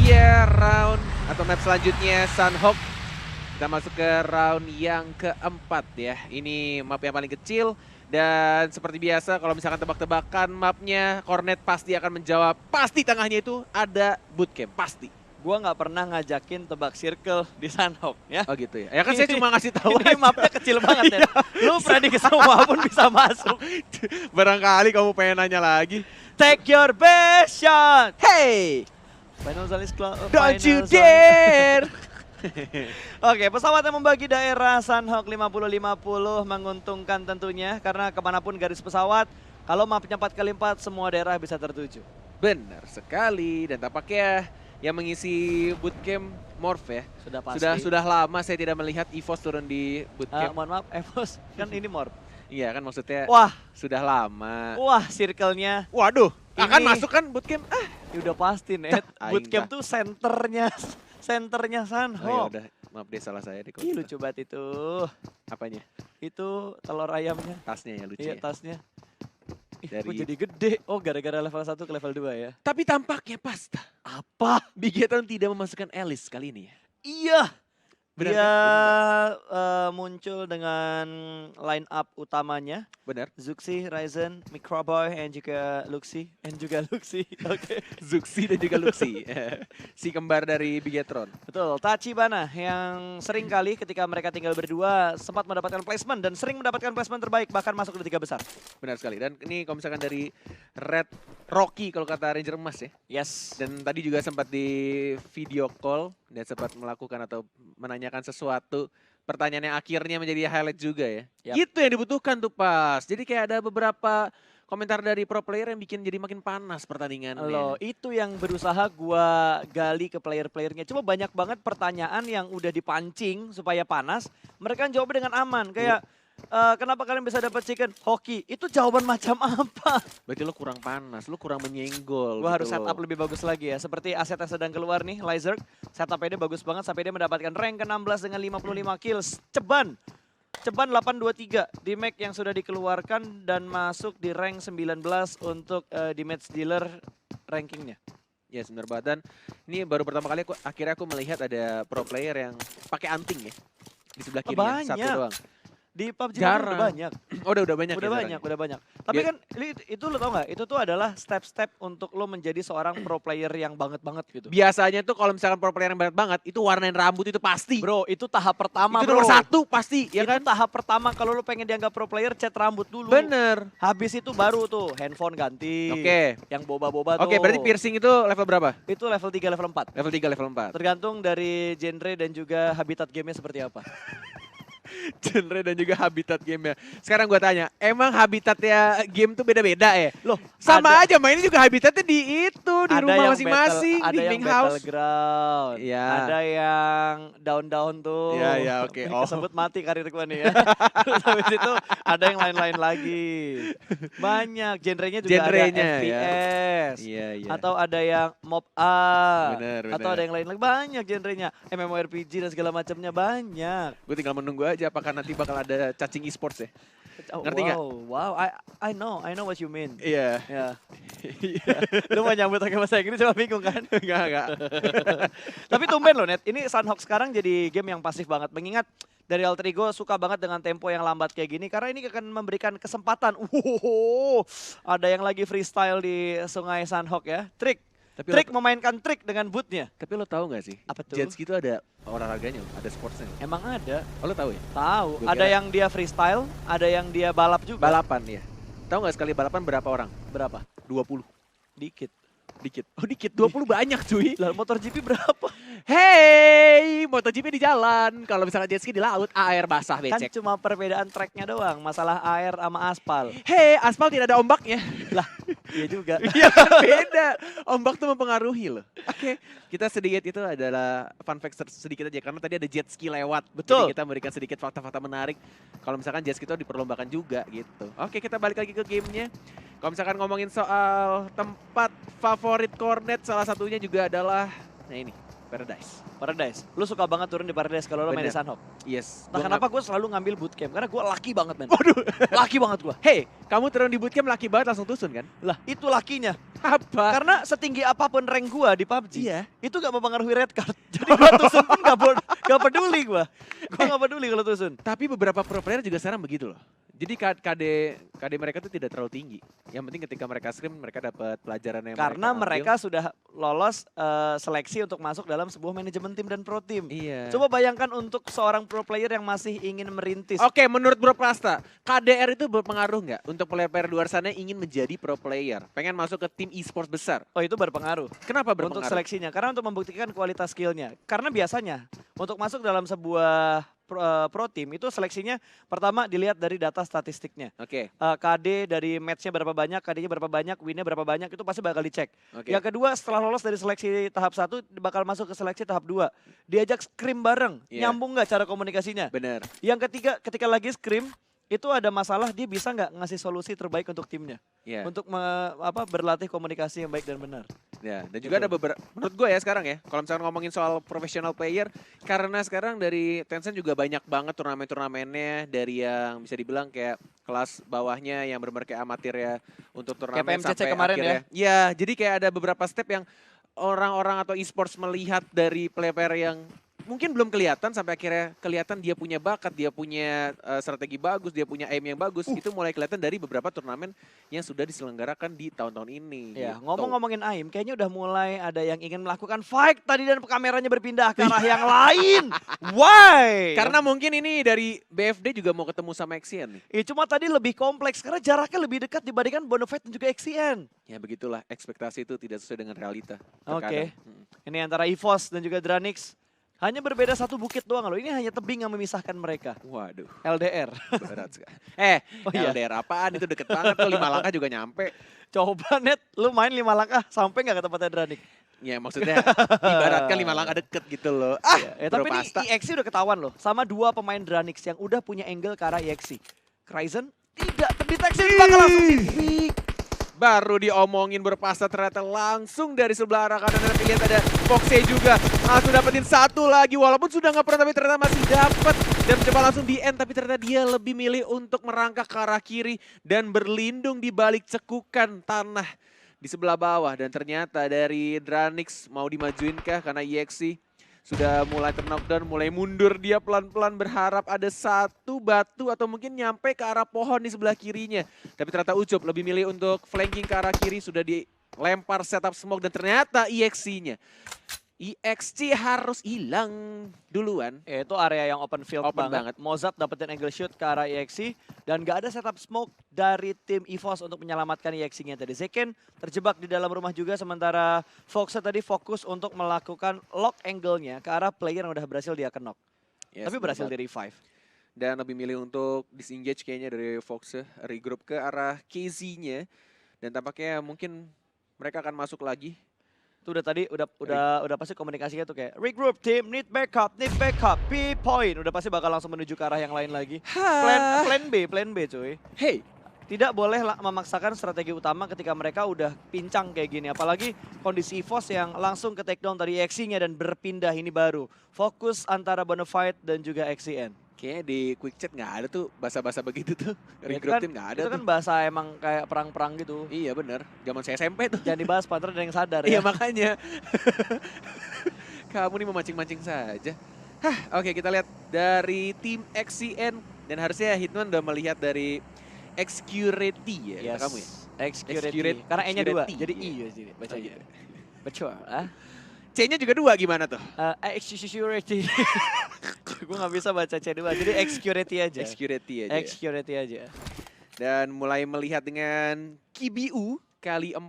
dia round atau map selanjutnya Sunhawk. Kita masuk ke round yang keempat ya. Ini map yang paling kecil. Dan seperti biasa kalau misalkan tebak-tebakan mapnya, Cornet pasti akan menjawab. Pasti tengahnya itu ada bootcamp, pasti. Gua nggak pernah ngajakin tebak circle di Sunhawk ya. Oh gitu ya. Ya kan saya cuma ngasih tahu Ini mapnya kecil banget ya. Lu prediksi semua pun bisa masuk. Barangkali kamu pengen nanya lagi. Take your best shot. Hey, Final zone is don't you dare. Oke, pesawat yang membagi daerah Sunhawk 50-50 menguntungkan tentunya karena kemanapun garis pesawat, kalau mapnya 4x4 semua daerah bisa tertuju. Benar sekali dan tampaknya yang mengisi bootcamp Morph ya. Sudah pasti. Sudah lama saya tidak melihat EVOS turun di bootcamp. Mohon maaf, Evos kan ini Morph. Iya kan maksudnya Wah, sudah lama. wah circle-nya. Waduh, akan Ini- masuk kan bootcamp? Ya udah pasti, Net. Aing Bootcamp dah. tuh senternya Oh ya Sunhawk. udah, maaf deh salah saya deh. Ih, lucu banget itu. Apanya? Itu telur ayamnya. Tasnya ya lucu Iya, ya. tasnya. Ih, kok Dari- jadi gede? Oh, gara-gara level 1 ke level 2 ya. Tapi tampaknya pasta. Apa? Bigetron tidak memasukkan Alice kali ini ya. Iya. Benar Dia kan? muncul dengan line up utamanya. Benar. Zuxi, Ryzen, Microboy, dan juga Luxi. Oke. Zuxi dan juga Luxi. Si kembar dari Bigetron. Betul, Tachibana yang sering kali ketika mereka tinggal berdua sempat mendapatkan placement dan sering mendapatkan placement terbaik bahkan masuk ke 3 besar. Benar sekali. Dan ini kalau misalkan dari Red Rocky kalau kata Ranger Emas ya. Yes. Dan tadi juga sempat di video call dan sempat melakukan atau menanyakan sesuatu. Pertanyaan yang akhirnya menjadi highlight juga ya. Yap. Itu yang dibutuhkan tuh pas. Jadi kayak ada beberapa komentar dari pro player yang bikin jadi makin panas pertandingannya. Loh, itu yang berusaha gua gali ke player-playernya. Cuma banyak banget pertanyaan yang udah dipancing supaya panas. Mereka jawabnya dengan aman. Kayak, kenapa kalian bisa dapat chicken? Hoki. Itu jawaban macam apa? Berarti lo kurang panas, lo kurang menyenggol. Gua harus gitu setup loh. lebih bagus lagi ya. Seperti aset yang sedang keluar nih, Lizard. Setupnya dia bagus banget sampai dia mendapatkan rank ke-16 dengan 55 kills. Ceban 823 di match yang sudah dikeluarkan dan masuk di rank 19 untuk di match dealer rankingnya. Ya benar banget. Dan ini baru pertama kali akhirnya aku melihat ada pro player yang pakai anting ya. Di sebelah kiri satu banyak. doang. Di PUBG Jarang. udah banyak. Oh udah banyak Udah ya banyak, sekarang? udah banyak. Tapi Dia- kan itu lo tau gak? Itu tuh adalah step-step untuk lo menjadi seorang pro player yang banget-banget gitu. Biasanya tuh kalau misalkan pro player yang banget itu warnain rambut itu pasti. Bro, itu tahap pertama itu bro. nomor satu pasti, ya Itu kan? tahap pertama kalau lo pengen dianggap pro player, cat rambut dulu. Bener. Habis itu baru tuh handphone ganti. Oke. Yang boba-boba tuh. Oke, berarti piercing itu level berapa? Itu level 3, level 4. Level 3, level 4. Tergantung dari genre dan juga habitat gamenya seperti apa. Genre dan juga habitat gamenya. Sekarang gua tanya, emang habitatnya game tuh beda-beda ya? Loh, Sama aja mainnya juga habitatnya di itu, di rumah masing-masing, ada di yang Bing House. battleground, Iya. ada yang down-down tuh. Iya, iya, oke. Oh. Kesebut mati karir gua nih ya. Terus habis itu ada yang lain-lain lagi. Banyak, genrenya juga Genrenya, ada ya. FPS. Iya, iya. Atau ada yang mob A. Bener, Atau bener. ada yang lain lagi. Banyak genrenya. MMORPG dan segala macamnya banyak. Gue tinggal menunggu aja apakah nanti bakal ada cacing e-sports ya. Ngerti nggak? Wow, I know what you mean. Iya. Ya. Lu mau nyambut pakai bahasa Inggris cuma bingung kan? Enggak. Tapi tumben loh Net, ini Sunhawk sekarang jadi game yang pasif banget. Mengingat dari Alter Ego suka banget dengan tempo yang lambat kayak gini. Karena ini akan memberikan kesempatan. Ada yang lagi freestyle di sungai Sunhawk ya. Trik memainkan trik dengan bootnya. Tapi lo tahu nggak sih? Apa tuh? Jet ski itu ada olahraganya, ada sportsnya. Emang ada, Oh, lo tahu ya? tahu. Gua Ada kira- yang dia freestyle, ada yang dia balap juga. Balapan ya. Tahu nggak sekali balapan berapa orang? Berapa? 20. Dikit. Dikit. Oh dikit, 20 banyak cuy. Lah motor GP berapa? Hey, MotoGP di jalan. Kalau misalnya jet ski di laut, air basah Kan becek. cuma perbedaan tracknya doang, masalah air sama aspal. Hey, aspal tidak ada ombaknya. Lah, iya juga. Iya kan beda. Ombak tuh mempengaruhi loh. Oke, kita sedikit itu adalah fun fact sedikit aja. Karena tadi ada jet ski lewat. Betul. Jadi kita memberikan sedikit fakta-fakta menarik. Kalau misalkan jet ski itu diperlombakan juga gitu. Oke, kita balik lagi ke gamenya. Kalau misalkan ngomongin soal tempat favorit Cornet, salah satunya juga adalah, nah ini, Paradise. Lu suka banget turun di Paradise kalau lu main di Bener. Sunhawk. Yes. Nah, Gua kenapa gue selalu ngambil bootcamp? Karena gue laki banget, men. Waduh. Laki banget gue. Hey, kamu turun di bootcamp laki banget langsung tusun kan? Lah, itu lakinya. Apa? Karena setinggi apapun rank gua di PUBG, Iya. itu gak mempengaruhi red card. Jadi gua tusun pun gak peduli gua. Gua gak peduli kalau tusun. Tapi beberapa pro player juga sekarang begitu loh. Jadi KD mereka tuh tidak terlalu tinggi. Yang penting ketika mereka scrim mereka dapat pelajaran yang Karena ambil. mereka sudah lolos seleksi untuk masuk dalam sebuah manajemen tim dan pro tim. Iya. Coba bayangkan untuk seorang pro player yang masih ingin merintis. Oke, menurut Bro Prasta, KDR itu berpengaruh nggak untuk player-player luar sana yang ingin menjadi pro player? Pengen masuk ke tim e-sports besar? Oh itu berpengaruh. Kenapa Untuk berpengaruh? seleksinya. Karena untuk membuktikan kualitas skillnya. Karena biasanya untuk masuk dalam sebuah pro team itu seleksinya pertama dilihat dari data statistiknya. Oke, KD dari matchnya berapa banyak, KD-nya berapa banyak, win-nya berapa banyak, itu pasti bakal dicek. oke. Yang kedua setelah lolos dari seleksi tahap 1 bakal masuk ke seleksi tahap 2. Diajak scrim bareng, Iya. nyambung nggak cara komunikasinya. Bener. Yang ketiga ketika lagi scrim itu ada masalah dia bisa nggak ngasih solusi terbaik untuk timnya. Iya. Untuk berlatih komunikasi yang baik dan benar. Ya, dan juga ada beberapa, menurut gue ya sekarang ya, kalau misalnya ngomongin soal professional player, karena sekarang dari Tencent juga banyak banget turnamen-turnamennya dari yang bisa dibilang kayak kelas bawahnya yang benar-benar kayak amatir ya, untuk turnamen PMCC sampai kemarin akhirnya. Ya, jadi kayak ada beberapa step yang orang-orang atau e-sports melihat dari player-player yang mungkin belum kelihatan sampai akhirnya kelihatan dia punya bakat, dia punya strategi bagus, dia punya aim yang bagus. Itu mulai kelihatan dari beberapa turnamen yang sudah diselenggarakan di tahun-tahun ini. Ya, gitu. ngomong-ngomongin aim, kayaknya udah mulai ada yang ingin melakukan fight tadi dan kameranya berpindah ke arah yang lain. Why? Karena mungkin ini dari BFD juga mau ketemu sama XCN nih. cuma tadi lebih kompleks karena jaraknya lebih dekat dibandingkan Bonafide dan juga XCN. Ya begitulah, ekspektasi itu tidak sesuai dengan realita. Oke. terkadang. Ini antara EVOS dan juga Dranix. Hanya berbeda satu bukit doang loh. Ini hanya tebing yang memisahkan mereka. Waduh, LDR. berat sekali. Oh iya. LDR apaan? Itu deket banget tuh, 5 langkah juga nyampe. Coba Net, lu main 5 langkah sampai nggak ke tempatnya Dranix? Ya maksudnya ibaratkan 5 langkah deket gitu loh. Tapi ini Pasta. EXE udah ketahuan loh. Sama 2 pemain Dranix yang udah punya angle ke arah EXE. Kryzen tidak terdeteksi, bakal langsung di-pick. Baru diomongin berpasta ternyata langsung dari sebelah arah kanan. Nanti lihat ada Foxy juga. Langsung dapetin satu lagi walaupun sudah nggak pernah tapi ternyata masih dapat. Dan mencoba langsung di end tapi ternyata dia lebih milih untuk merangkak ke arah kiri. Dan berlindung di balik cekukan tanah di sebelah bawah. Dan ternyata dari Dranix mau dimajuin kah karena EXE sudah mulai knockdown, mulai mundur dia pelan-pelan berharap ada satu batu atau mungkin nyampe ke arah pohon di sebelah kirinya. Tapi ternyata Ucup lebih milih untuk flanking ke arah kiri, sudah dilempar setup smoke dan ternyata EXC-nya. EXC harus hilang duluan. Ya, itu area yang open field Open banget. Mozart dapetin angle shoot ke arah EXE dan gak ada setup smoke dari tim EVOS untuk menyelamatkan EXE-nya tadi. Zeken terjebak di dalam rumah juga sementara Fox tadi fokus untuk melakukan lock angle-nya ke arah player yang udah berhasil dia knock. Yes, Tapi berhasil di revive. Dan lebih milih untuk disengage kayaknya dari Fox, regroup ke arah KZ-nya. Dan tampaknya mungkin mereka akan masuk lagi. Itu udah tadi udah pasti komunikasinya tuh kayak regroup team, need backup, B point. Udah pasti bakal langsung menuju ke arah yang lain lagi. Plan B cuy. Hey, Tidak boleh memaksakan strategi utama ketika mereka udah pincang kayak gini. Apalagi kondisi EVOS yang langsung ke takedown dari EXE-nya dan berpindah ini baru. Fokus antara Bonafide dan juga XCN. kayaknya di quick chat nggak ada tuh bahasa-bahasa begitu tuh. Ya, Regroup team nggak ada itu tuh. kan bahasa emang kayak perang-perang gitu. Iya bener, zaman saya SMP tuh. Jangan dibahas, Panther ada yang sadar Iya ya. makanya. Kamu nih memancing-mancing saja. Oke kita lihat dari tim XCN. Dan harusnya Hitman udah melihat dari Xcurity ya kata kamu ya? Xcurity. Karena E-nya 2, Xcurity, jadi iya. I ya jadi bacanya. Oh, iya. Betul. C-nya juga 2 gimana tuh? Xcurity. Gue gak bisa baca C2, jadi Xcurity aja. Xcurity aja. Ya. Xcurity aja. Dan mulai melihat dengan KBU kali 4.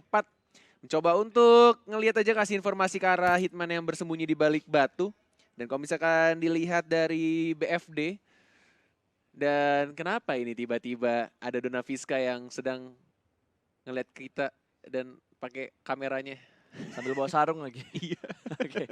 Mencoba untuk ngelihat aja kasih informasi ke arah Hitman yang bersembunyi di balik batu. Dan kalau misalkan dilihat dari BFD. Dan kenapa ini tiba-tiba ada Donaviska yang sedang ngeliat kita dan pakai kameranya. Sambil bawa sarung lagi. Iya. Oke.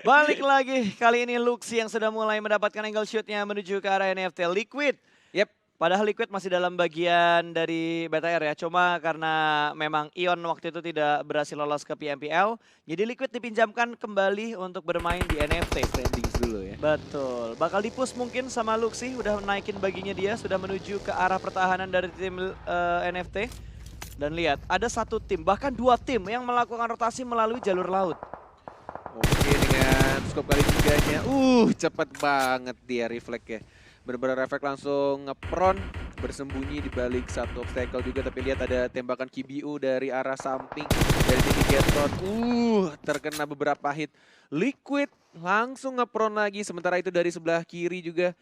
Balik lagi, kali ini Luxi yang sudah mulai mendapatkan angle shootnya menuju ke arah NFT Liquid. Yep. Padahal Liquid masih dalam bagian dari BTR ya. Cuma karena memang Ion waktu itu tidak berhasil lolos ke PMPL. Jadi Liquid dipinjamkan kembali untuk bermain di NFT. Standings dulu ya. Betul. Bakal dipush mungkin sama Luxi. Udah naikin baginya dia. Sudah menuju ke arah pertahanan dari tim NFT. Dan lihat, ada satu tim, bahkan 2 tim yang melakukan rotasi melalui jalur laut. Oke, dengan scope kali 3-nya. Cepet banget dia reflect ya. Bener-bener refleks langsung ngepron, bersembunyi di balik satu obstacle juga. Tapi lihat ada tembakan KBU dari arah samping dari tim Negatron. Terkena beberapa hit. Liquid langsung ngepron lagi. Sementara itu dari sebelah kiri juga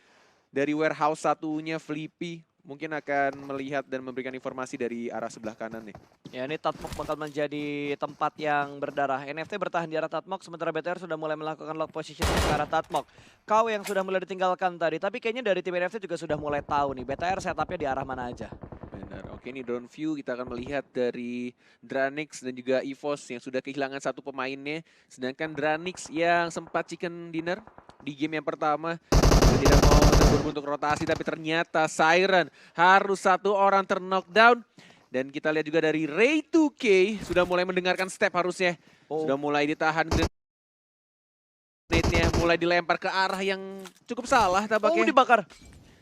dari warehouse satunya Flippy mungkin akan melihat dan memberikan informasi dari arah sebelah kanan nih. Ya, ini Tatmok bakal menjadi tempat yang berdarah. NFT bertahan di arah Tatmok, sementara BTR sudah mulai melakukan lock position ke arah Tatmok. Kau yang sudah mulai ditinggalkan tadi, tapi kayaknya dari tim NFT juga sudah mulai tahu nih BTR setupnya di arah mana aja. Benar. Oke, ini drone view kita akan melihat dari Dranix dan juga EVOS yang sudah kehilangan satu pemainnya. Sedangkan Dranix yang sempat chicken dinner di game yang pertama tidak mau terburu untuk rotasi, tapi ternyata Siren harus satu orang terknockdown. Dan kita lihat juga dari Ray 2K sudah mulai mendengarkan step harusnya. Sudah mulai ditahan grenade-nya, mulai dilempar ke arah yang cukup salah tampaknya. Dibakar.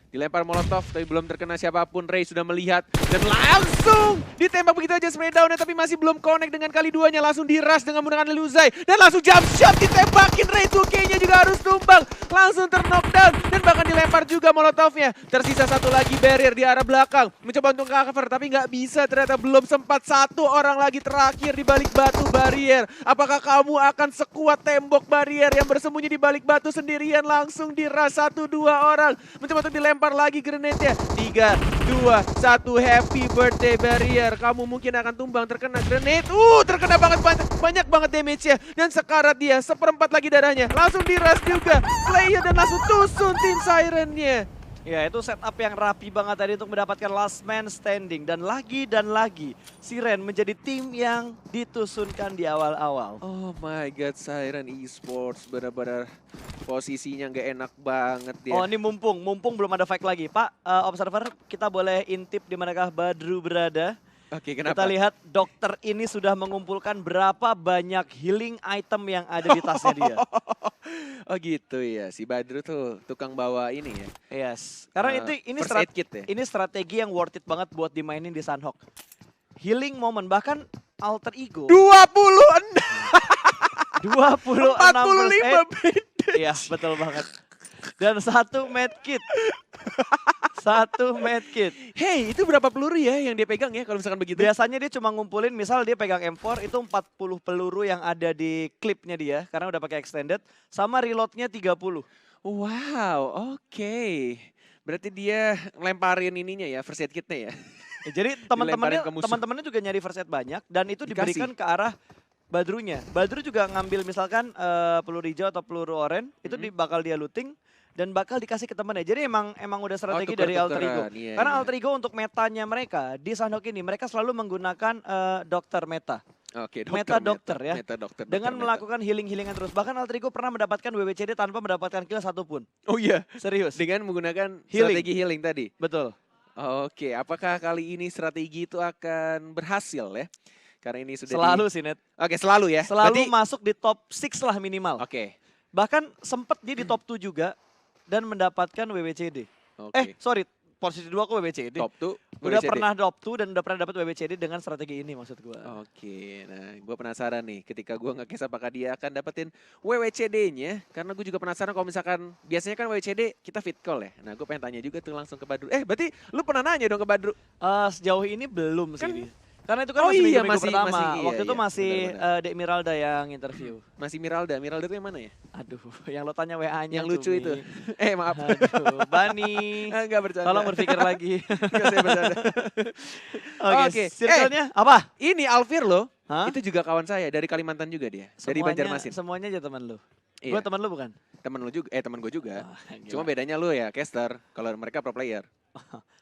Dilempar molotov tapi belum terkena siapapun. Ray sudah melihat dan langsung ditembak begitu aja smackdown-nya, tapi masih belum connect dengan kali duanya. Langsung diras dengan menggunakan Luzai dan langsung jump shot ditembakin. Ray 2K-nya juga harus tumbang. Langsung terknockdown dan bahkan dilempar juga molotovnya. Tersisa satu lagi barrier di arah belakang. Mencoba untuk cover tapi nggak bisa, ternyata belum sempat. Satu orang lagi terakhir di balik batu barrier. Apakah kamu akan sekuat tembok barrier yang bersembunyi di balik batu sendirian? Langsung diras 1-2 orang. Mencoba untuk dilempar lagi grenade-nya. 3, 2, 1, happy birthday barrier. Kamu mungkin akan tumbang terkena grenade. Terkena banyak banget damage-nya. Dan sekarat dia, 1/4 lagi darahnya. Langsung diras juga player dan langsung tusun tim Siren-nya. Ya, itu setup yang rapi banget tadi untuk mendapatkan last man standing. Dan lagi, Siren menjadi tim yang ditusunkan di awal-awal. Oh my god, Siren Esports benar-benar posisinya nggak enak banget dia. Oh, ini mumpung belum ada fight lagi. Pak, observer, kita boleh intip di manakah Badru berada. Oke, kenapa? Kita lihat dokter ini sudah mengumpulkan berapa banyak healing item yang ada di tasnya dia. Oh gitu ya, si Badru tuh tukang bawa ini ya. Yes, karena ini first aid kit ya? ini strategi yang worth it banget buat dimainin di Sunhawk. Healing moment, bahkan alter ego. 26! 45 bandage. Iya, betul banget. Dan 1 medkit. 1 medkit. Hey, itu berapa peluru ya yang dia pegang ya kalau misalkan begitu? Biasanya dia cuma ngumpulin, misal dia pegang M4 itu 40 peluru yang ada di clipnya dia karena udah pakai extended, sama reloadnya 30. Wow, oke. Berarti dia lemparin ininya ya, first aid kitnya ya. Jadi teman-temannya juga nyari first aid banyak dan itu diberikan ke arah Badrunya. Badru juga ngambil misalkan peluru hijau atau peluru oranye, itu bakal dia looting dan bakal dikasih ke temannya. Jadi emang udah strategi dari Alter Ego. Iya, karena iya. Alter Ego untuk metanya mereka di Sunhawk ini, mereka selalu menggunakan dokter meta. Oke, Dokter ya. Dokter Dengan melakukan healing-healingan terus. Bahkan Alter Ego pernah mendapatkan WWCD tanpa mendapatkan kill satupun. Oh iya, Serius. dengan menggunakan strategi healing tadi. Betul. Oke, apakah kali ini strategi itu akan berhasil ya? Karena ini sudah Selalu sih, Net. Oke, selalu ya. Selalu masuk di top 6 lah minimal. Oke. Bahkan sempat dia di top 2 juga dan mendapatkan WWCD. Oke. Sorry, posisi 2 aku WWCD. Top 2. Udah pernah top 2 dan udah pernah dapat WWCD dengan strategi ini maksud gue. Oke, nah gue penasaran nih ketika gue nge-case apakah dia akan dapetin WWCD-nya. Karena gue juga penasaran kalau misalkan biasanya kan WWCD kita fit call ya. Nah gue pengen tanya juga tuh langsung ke Badru. Berarti lu pernah nanya dong ke Badru? Sejauh ini belum sih. Kan- Karena itu kan Oh masih iya, minggu pertama. Waktu itu iya, masih benar-benar. Dek Miralda yang interview. Masih Miralda. Miralda itu yang mana ya? Aduh, yang lo tanya WA-nya. Yang lucu itu. Maaf. Aduh, Bani. Enggak bercanda. Tolong berpikir lagi. Enggak, saya bercanda. Oke, circle-nya apa? Ini Alfir loh. Hah? Itu juga kawan saya dari Kalimantan juga dia. Dari Banjarmasin. Semuanya aja teman lu. Iya. Gue teman lu bukan? Temen lu juga, temen gue juga. Gila. Cuma bedanya lu ya caster, kalau mereka pro player.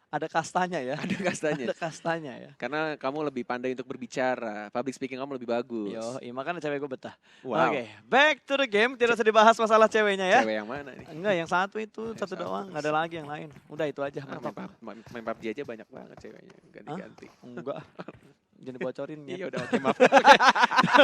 Ada kastanya ya. Ada kastanya. Ada kastanya ya. Karena kamu lebih pandai untuk berbicara, public speaking kamu lebih bagus. Makanya cewek gue betah. Wow. Oke, back to the game. Tidak usah dibahas masalah ceweknya ya. Cewek yang mana nih? Enggak, yang satu itu, Yang satu satu doang. terus. Nggak ada lagi yang lain. Udah itu aja. Main Mantap. PUBG aja banyak banget ceweknya, ganti-ganti. Enggak. Jangan bocorin ya. Iya udah oke maaf.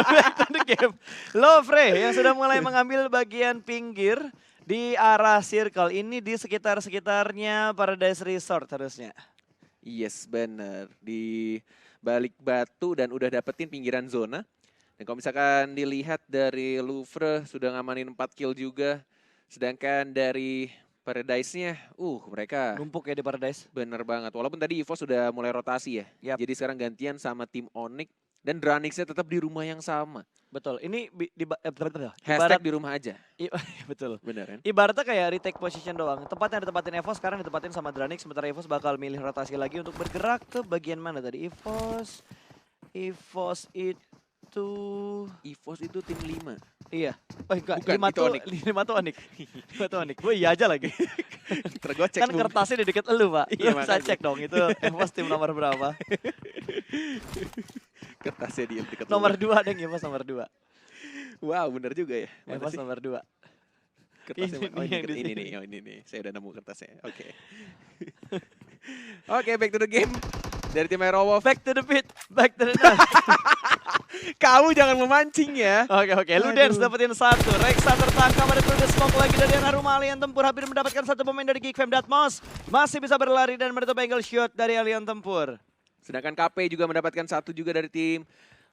Back to the game. Lovre yang sudah mulai mengambil bagian pinggir di arah circle. Ini di sekitar-sekitarnya Paradise Resort harusnya. Yes bener, di balik batu dan udah dapetin pinggiran zona. Dan kalau misalkan dilihat dari Louvre sudah ngamanin 4 kill juga. Sedangkan dari Paradise-nya, mereka Numpuk ya di Paradise. bener banget. Walaupun tadi EVOS sudah mulai rotasi ya. Yap. Jadi sekarang gantian sama tim Onyx. Dan Dranix-nya tetap di rumah yang sama. Betul. Ini Hashtag di rumah aja. betul. Bener kan? Ibaratnya kayak retake position doang. Tempatnya ditempatin EVOS, sekarang ditempatin sama Dranix. Sementara EVOS bakal milih rotasi lagi untuk bergerak ke bagian mana tadi? EVOS itu tim 5. iya. Oh enggak, Bukan, 5 itu tuh Onyx. 5 tuh Onyx. 5 tuh Onyx. Gue iya aja lagi. Tergocek Kan kertasnya di deket elu, Pak. Iya, Lu bisa makanya. cek dong itu EVOS tim nomor berapa. Kertasnya di deket Nomor rumah. 2 deh, EVOS nomor 2. Wow, bener juga ya. Mana EVOS sih? nomor 2. Kertasnya Ini ini, yang di ini sini. nih, ini nih. Saya udah nemu kertasnya. Oke. Oke, back to the game. Dari tim Aerowolf. Back to the pit, back to the net. Kamu jangan memancing ya. Oke, Ludens Aduh. dapetin 1. Rexa tertangkap, ada True Smoke lagi dari Rumah Alien Tempur. Hampir mendapatkan 1 pemain dari Geek Fam. Datmos masih bisa berlari dan menutup angle shot dari Alien Tempur. Sedangkan KP juga mendapatkan 1 juga dari tim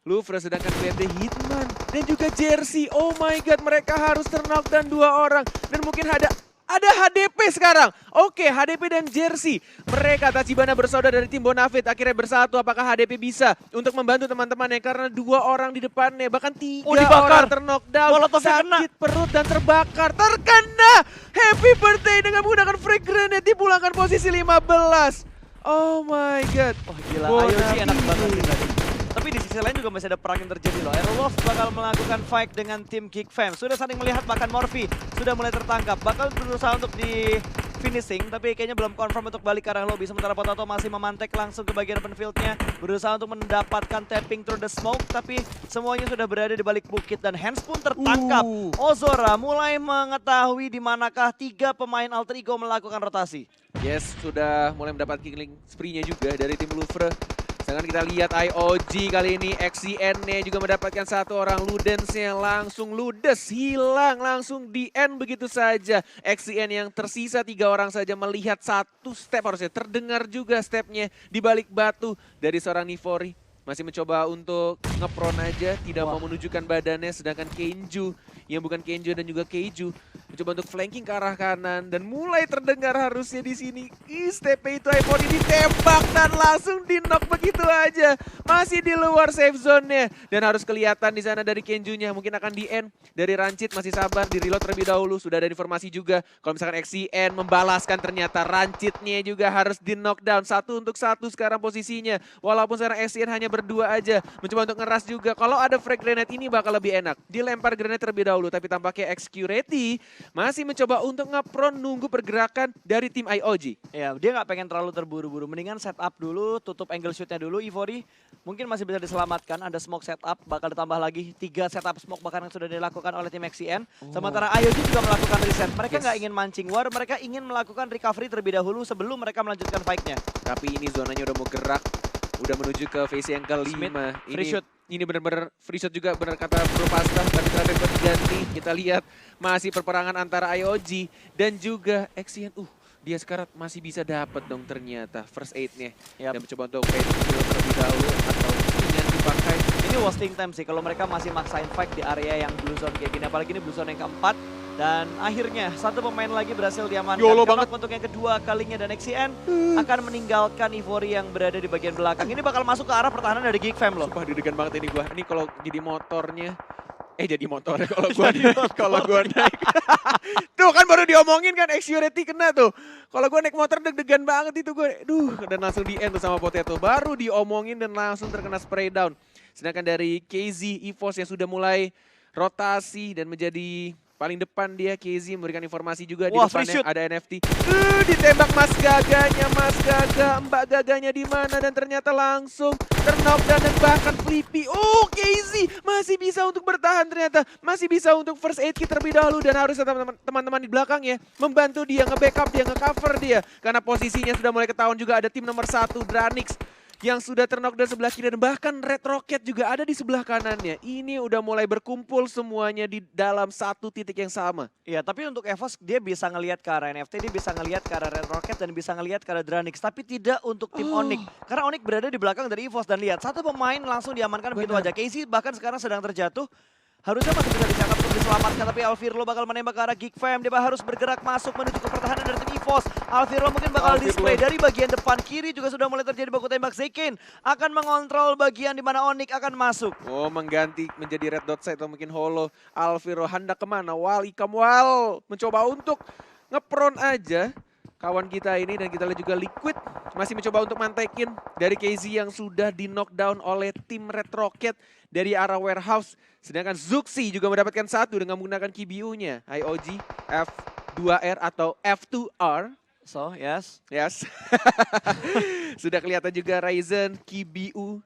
Louvre. Sedangkan BFD Hitman dan juga Jersey. Oh my god, mereka harus terknockdown 2 orang. Dan mungkin ada HDP sekarang. Oke, HDP dan Jersey. Mereka Tachibana bersaudara dari tim Bonafide akhirnya bersatu. Apakah HDP bisa untuk membantu teman-temannya? Karena 2 orang di depannya, bahkan 3 dibakar. orang terknockdown. Molotovnya kena. Sakit perut dan terbakar. Terkena. Happy birthday dengan menggunakan frag grenade. Dipulangkan posisi 15. Oh my god. Wah gila, Bonafide. IoG enak banget sih tadi. Tapi di sisi lain juga masih ada perang yang terjadi loh. Aerowolf bakal melakukan fight dengan tim Geek Fam. Sudah saling melihat, bahkan Morphe sudah mulai tertangkap. Bakal berusaha untuk di finishing, tapi kayaknya belum confirm untuk balik ke arah lobby. Sementara Potato masih memantek langsung ke bagian open field-nya. Berusaha untuk mendapatkan tapping through the smoke, tapi semuanya sudah berada di balik bukit. Dan Hands pun tertangkap. Ozora mulai mengetahui di manakah 3 pemain Alter Ego melakukan rotasi. Yes, sudah mulai mendapat killing spree-nya juga dari tim Louvre. Sedangkan kita lihat IOG kali ini, XCN-nya juga mendapatkan 1 orang. Ludens-nya langsung ludes, hilang langsung di end begitu saja. XCN yang tersisa 3 orang saja melihat 1 step, harusnya terdengar juga stepnya di balik batu dari seorang Nivori. Masih mencoba untuk ngepron aja, tidak mau menunjukkan badannya. Sedangkan Kenju, yang bukan Kenju dan juga Keiju, mencoba untuk flanking ke arah kanan. Dan mulai terdengar harusnya di sini. Step itu iPhone ditembak dan langsung di-knock begitu aja. Masih di luar safe zone-nya. Dan harus kelihatan di sana dari Kenjunya. Mungkin akan di-end. Dari Rancid masih sabar, di-reload terlebih dahulu. Sudah ada informasi juga. Kalau misalkan XCN membalaskan, ternyata Rancidnya juga harus di-knockdown. 1-1 sekarang posisinya. Walaupun sekarang XCN hanya berdua aja. Mencoba untuk ngeras juga. Kalau ada frag grenade ini bakal lebih enak. Dilempar grenade terlebih dahulu. Tapi tampaknya XQRT masih mencoba untuk ngepron nunggu pergerakan dari tim IOG. Ya, dia nggak pengen terlalu terburu-buru. Mendingan setup dulu, tutup angle shootnya dulu. Ivory mungkin masih bisa diselamatkan. Ada smoke setup, bakal ditambah lagi 3 setup smoke bahkan yang sudah dilakukan oleh tim XCN. Sementara IOG juga melakukan reset. Mereka nggak ingin mancing war, mereka ingin melakukan recovery terlebih dahulu sebelum mereka melanjutkan fight-nya. Tapi ini zonanya udah mau gerak. Udah menuju ke phase yang Smith, kelima. free shoot. Ini benar-benar free shot juga, benar kata Bro Pasta. Tapi terakhir buat diganti, kita lihat masih perperangan antara IOG dan juga XCN. Dia sekarang masih bisa dapat dong ternyata first aid-nya. Yap. Dan mencoba untuk red kill terlebih dahulu atau dengan dipakai. Ini wasting time sih kalau mereka masih maksain fight di area yang blue zone kayak gini. Apalagi ini blue zone yang keempat. Dan akhirnya 1 pemain lagi berhasil diamankan. YOLO Knock banget. untuk yang kedua kalinya dan XCN akan meninggalkan Ivory yang berada di bagian belakang. Ini bakal masuk ke arah pertahanan dari Geek Fam loh. Sumpah deg-degan banget ini gua. Ini kalau jadi motornya. Jadi motornya kalau gua naik. Tuh kan baru diomongin kan XQRT kena tuh. Kalau gua naik motor deg-degan banget itu gua. Dan langsung di end tuh sama Potato. Baru diomongin dan langsung terkena spray down. Sedangkan dari KZ EVOS yang sudah mulai rotasi dan menjadi paling depan dia, KZ memberikan informasi juga. Di Wah, free depannya shoot. ada NFT. Ditembak Mas Gaga, Mbak Gaganya di mana, dan ternyata langsung terknockdown dan bahkan Flippy. KZ masih bisa untuk bertahan ternyata. Masih bisa untuk first aid kit terlebih dahulu dan harus teman-teman di belakangnya membantu dia, nge-backup dia, nge-cover dia. Karena posisinya sudah mulai ketahuan juga ada tim nomor 1 Dranix yang sudah terknockdown sebelah kiri dan bahkan Red Rocket juga ada di sebelah kanannya. Ini udah mulai berkumpul semuanya di dalam satu titik yang sama. Iya, tapi untuk EVOS dia bisa ngelihat ke arah NFT, dia bisa ngelihat ke arah Red Rocket dan bisa ngelihat ke arah Dranix, tapi tidak untuk tim Onyx. Karena Onyx berada di belakang dari EVOS dan lihat satu pemain langsung diamankan begitu aja. Casey bahkan sekarang sedang terjatuh. Harusnya masih bisa diangkat untuk diselamatkan, tapi Alvirlo bakal menembak ke arah Geek Fam. Dia harus bergerak masuk menuju ke pertahanan dari tim EVOS. Alvirlo mungkin bakal display dari bagian depan kiri juga sudah mulai terjadi baku tembak. Zekin akan mengontrol bagian di mana Onyx akan masuk. Oh, mengganti menjadi red dot side atau mungkin holo. Alviro hendak kemana? Wal, Ikamwal mencoba untuk ngepron aja kawan kita ini, dan kita lihat juga Liquid masih mencoba untuk mantekin dari KZ yang sudah di knockdown oleh tim Red Rocket dari arah warehouse. Sedangkan Zuxi juga mendapatkan satu dengan menggunakan KBU-nya. IOG F2R atau F2R. So, yes. Yes. Sudah kelihatan juga Ryzen, KBU.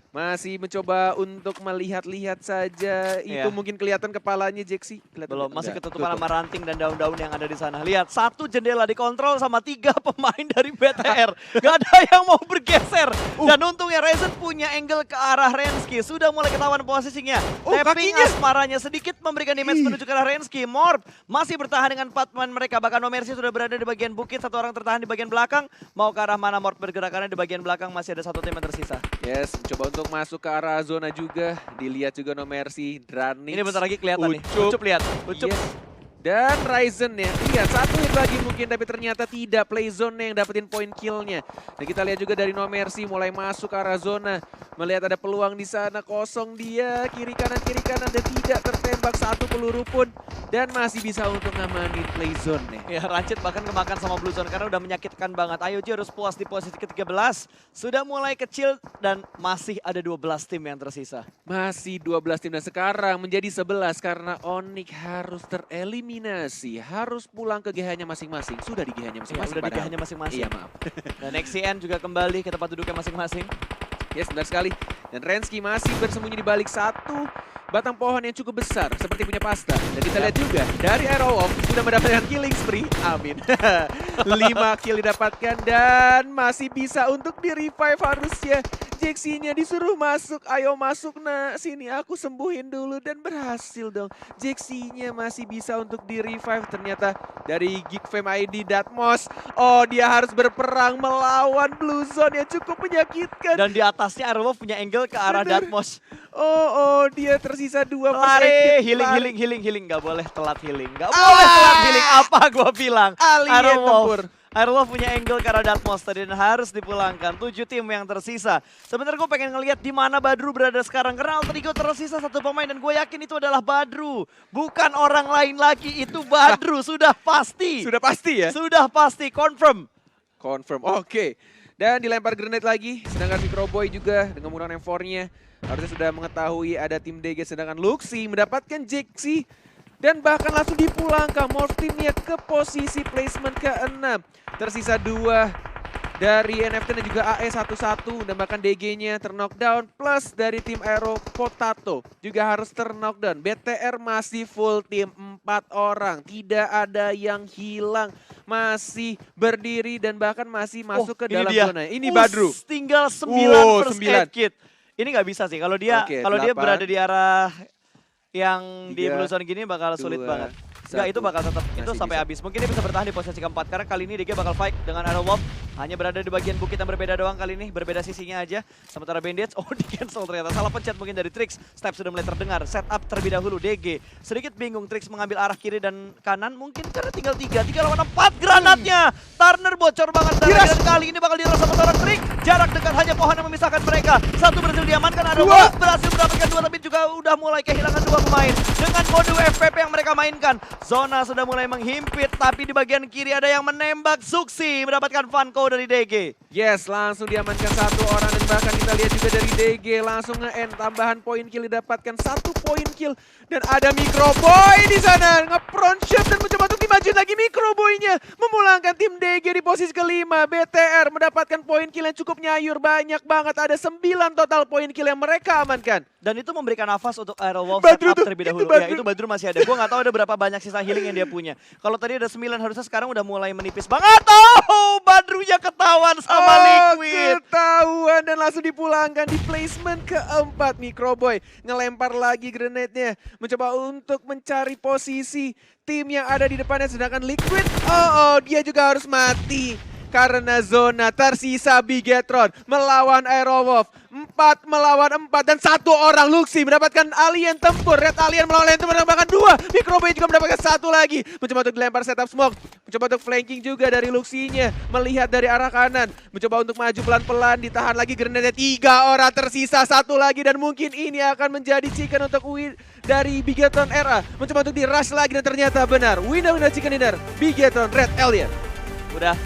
Masih mencoba untuk melihat-lihat saja. Itu mungkin kelihatan kepalanya Jaxi. Belum, masih ketutupan sama ranting dan daun-daun yang ada di sana. Lihat, satu jendela dikontrol sama 3 pemain dari BTR. Gak ada yang mau bergeser. Dan untungnya Ryzen punya angle ke arah Rensky. Sudah mulai ketahuan posisinya. Tapping asmaranya sedikit memberikan damage menuju ke arah Rensky. Morph masih bertahan dengan 4 pemain mereka. Bahkan Nomercy sudah berada di bagian bukit. Satu orang tertahan di bagian belakang. Mau ke arah mana Morph bergerak, karena di bagian belakang masih ada satu tim yang tersisa. Yes, mencoba untuk masuk ke arah zona juga. Dilihat juga Nomercy, Dranix. Ini bentar lagi kelihatan nih. Ucup lihat. Ucup. Yes. Dan Ryzen ya, lihat satu hit lagi mungkin, tapi ternyata tidak. Playzone yang dapetin point killnya. Dan kita lihat juga dari Nomercy mulai masuk ke arah zona. Melihat ada peluang di sana, kosong dia. Kiri kanan dan tidak tertembak satu peluru pun. Dan masih bisa untuk ngamanin Playzone ya. Ya, Rancid bahkan kemakan sama Blue Zone karena udah menyakitkan banget. IOG harus puas di posisi ke-13. Sudah mulai kecil dan masih ada 12 tim yang tersisa. Masih 12 tim dan sekarang menjadi 11 karena Onyx harus tereliminasi. Harus pulang ke GH-nya masing-masing. Sudah di GH-nya masing-masing. Sudah di GH-nya masing-masing. Iya, maaf. Dan XCN juga kembali ke tempat duduknya masing-masing. Yes, benar sekali. Dan Rensky masih bersembunyi di balik satu batang pohon yang cukup besar seperti punya pasta. Dan kita lihat juga dari Aerowolf sudah mendapatkan killing spree. Amin. 5 kill didapatkan dan masih bisa untuk di-revive harusnya. Jaxi-nya disuruh masuk. Ayo masuk nak, sini aku sembuhin dulu. Dan berhasil dong. Jaxi-nya masih bisa untuk di-revive. Ternyata dari Geek Fam ID Datmos. Oh, dia harus berperang melawan Blue Zone yang cukup menyakitkan. Dan di atasnya Aerowolf punya angle ke arah Datmos. Oh, dia tersisa 2 lari, healing. Gak boleh telat healing. Gak boleh telat healing. Apa gua bilang? Aerowolf. Aerowolf punya angle ke arah Datmos tadi dan harus dipulangkan. 7 tim yang tersisa. Sebenarnya gue pengen ngelihat di mana Badru berada sekarang. Karena Alter Ego tersisa 1 pemain dan gue yakin itu adalah Badru. Bukan orang lain lagi, itu Badru. Sudah pasti. Sudah pasti ya? Sudah pasti, confirm. Confirm, oke. Dan dilempar grenade lagi. Sedangkan Microboy juga dengan menggunakan M4-nya. Harusnya sudah mengetahui ada tim DG. Sedangkan Luxi mendapatkan Jaxi. Dan bahkan langsung dipulangkan Morph timnya ke posisi placement ke-6. Tersisa 2 dari NFT dan juga AE11 dan bahkan DG-nya terknockdown. Plus dari tim Aero Potato juga harus terknockdown. BTR masih full tim 4 orang. Tidak ada yang hilang. Masih berdiri dan bahkan masih masuk ke dalam zona. Ini Badru. Tinggal 9 first aid kit. Ini nggak bisa sih. Kalau dia dia berada di arah yang 3, di Blue Zone gini bakal sulit banget. Enggak, itu bakal tetap itu sampai habis. Mungkin dia bisa bertahan di posisi keempat karena kali ini DG bakal fight dengan Aerowolf. Hanya berada di bagian bukit yang berbeda doang kali ini, berbeda sisinya aja. Sementara Bandits, di cancel ternyata. Salah pencet mungkin dari Trix. Step sudah mulai terdengar. Setup terlebih dahulu DG. Sedikit bingung Trix mengambil arah kiri dan kanan. Mungkin karena tinggal 3 lawan 4 granatnya. Turner bocor banget dan kali ini bakal diras sama seorang Trix. Jarak dekat hanya pohon yang memisahkan mereka. 1 berhasil diamankan, Aerowolf berhasil mendapatkan 2 tapi juga udah mulai kehilangan 2 pemain. Dengan mode FPP yang mereka mainkan. Zona sudah mulai menghimpit, tapi di bagian kiri ada yang menembak. Zuxi mendapatkan Funko dari DG. Yes, langsung diamankan 1 orang dan bahkan kita lihat juga dari DG langsung nge-end. Tambahan poin kill didapatkan 1 poin kill. Dan ada Microboy di sana, nge-front shot dan mencoba untuk dimajuin lagi Microboy-nya. Memulangkan tim DG di posisi ke-5. BTR mendapatkan poin kill yang cukup nyayur, banyak banget. Ada 9 total poin kill yang mereka amankan. Dan itu memberikan nafas untuk Aerowolf setup terlebih dahulu. Ya, itu Badru masih ada. Gue gak tahu ada berapa banyak sisa healing yang dia punya. Kalau tadi ada 9, harusnya sekarang udah mulai menipis banget. Oh, Badrunya ketahuan sama sama Liquid. Ketahuan dan langsung dipulangkan di placement keempat. Microboy ngelempar lagi grenade-nya. Mencoba untuk mencari posisi tim yang ada di depannya. Sedangkan Liquid, dia juga harus mati. Karena zona tersisa Bigetron melawan Aerowolf. 4 melawan 4 dan 1 orang Luxi mendapatkan alien tempur. Red alien melawan alien tempur mendapatkan 2. Microboy juga mendapatkan 1 lagi. Mencoba untuk dilempar setup smoke. Mencoba untuk flanking juga dari Luxinya. Melihat dari arah kanan. Mencoba untuk maju pelan-pelan. Ditahan lagi grenade 3 orang tersisa 1 lagi. Dan mungkin ini akan menjadi chicken untuk dari Bigetron RA. Mencoba untuk di rush lagi dan ternyata benar. Winner chicken dinner. Bigetron Red Alien. Udah.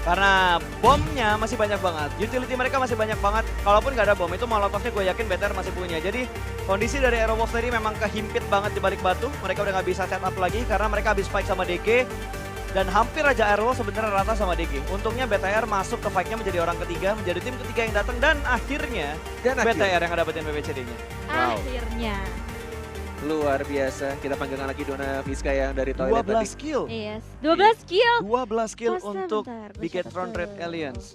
Karena bomnya masih banyak banget, utility mereka masih banyak banget. Kalaupun gak ada bom itu molotovnya gue yakin BTR masih punya. Jadi kondisi dari Aerowolf tadi memang kehimpit banget di balik batu. Mereka udah gak bisa setup lagi karena mereka habis fight sama DG. Dan hampir aja Aerowolf sebenarnya rata sama DG. Untungnya BTR masuk ke fight-nya menjadi orang ketiga, menjadi tim ketiga yang datang. Dan akhirnya BTR yang ngedapetin PPCD-nya. Wow. Akhirnya. Luar biasa. Kita panggilkan lagi Dona Fiska yang dari toilet 12 tadi. kill. Yes. 12 kill. 12 kill Masa untuk bentar, gue Bigetron catat Red dulu. Aliens.